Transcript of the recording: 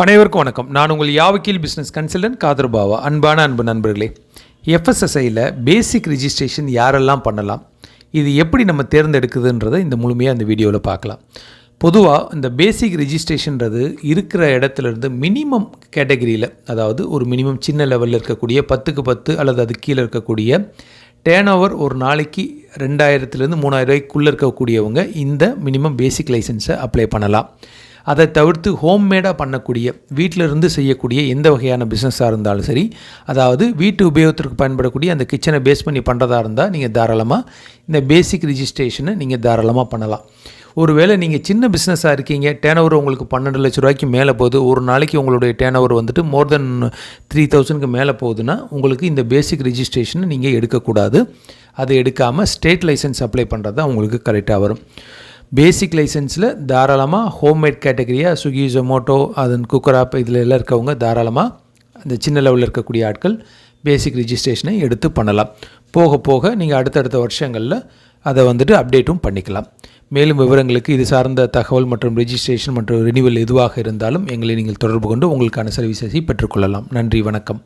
அனைவருக்கும் வணக்கம். நான் உங்கள் யாவக்கீல் பிஸ்னஸ் கன்சல்டன்ட் காதர் பாவா. அன்பு நண்பர்களே, எஃப்எஸ்எஸ்ஐயில் பேசிக் ரிஜிஸ்ட்ரேஷன் யாரெல்லாம் பண்ணலாம், இது எப்படி நம்ம தேர்ந்தெடுக்குதுன்றதை இந்த முழுமையாக இந்த வீடியோவில் பார்க்கலாம். பொதுவாக இந்த பேசிக் ரிஜிஸ்ட்ரேஷன்றது இருக்கிற இடத்துலேருந்து மினிமம் கேட்டகரியில், அதாவது ஒரு மினிமம் சின்ன லெவலில் இருக்கக்கூடிய 10க்கு 10 அல்லது அது கீழே இருக்கக்கூடிய டேர்ன் ஓவர் ஒரு நாளைக்கு 2000லேருந்து 3000 ரூபாய்க்குள்ளே இருக்கக்கூடியவங்க இந்த மினிமம் பேசிக் லைசன்ஸை அப்ளை பண்ணலாம். அதை தவிர்த்து ஹோம்மேடாக பண்ணக்கூடிய வீட்டிலிருந்து செய்யக்கூடிய எந்த வகையான பிஸ்னஸாக இருந்தாலும் சரி, அதாவது வீட்டு உபயோகத்திற்கு பயன்படக்கூடிய அந்த கிச்சனை பேஸ் பண்ணி பண்ணுறதா இருந்தால் நீங்கள் தாராளமாக இந்த பேசிக் ரிஜிஸ்ட்ரேஷனை நீங்கள் தாராளமாக பண்ணலாம். ஒருவேளை நீங்கள் சின்ன பிஸ்னஸாக இருக்கீங்க, டேர்ன் ஓவர் உங்களுக்கு 12 லட்ச ரூபாய்க்கு மேலே போகுது, ஒரு நாளைக்கு உங்களுடைய டேர்ன் ஓவர் வந்துட்டு மோர் தென் 3000க்கு மேலே போகுதுன்னா உங்களுக்கு இந்த பேசிக் ரிஜிஸ்ட்ரேஷனை நீங்கள் எடுக்கக்கூடாது. அதை எடுக்காமல் ஸ்டேட் லைசன்ஸ் அப்ளை பண்ணுறது தான் உங்களுக்கு கரெக்டாக வரும். பேசிக் லைசன்ஸில் தாராளமாக ஹோம்மேட் கேட்டகரியாக ஸ்விக்கி, ஜொமோட்டோ, அதன் குக்கர் ஆப் இதில் எல்லாம் இருக்கவங்க தாராளமாக அந்த சின்ன லெவலில் இருக்கக்கூடிய ஆட்கள் பேசிக் ரிஜிஸ்ட்ரேஷனை எடுத்து பண்ணலாம். போக போக நீங்கள் அடுத்தடுத்த வருஷங்களில் அதை வந்துட்டு அப்டேட்டும் பண்ணிக்கலாம். மேலும் விவரங்களுக்கு இது சார்ந்த தகவல் மற்றும் ரிஜிஸ்ட்ரேஷன் மற்றும் ரினிவல் எதுவாக இருந்தாலும் எங்களை நீங்கள் தொடர்பு கொண்டு உங்களுக்கான சர்வீசஸை பெற்றுக்கொள்ளலாம். நன்றி, வணக்கம்.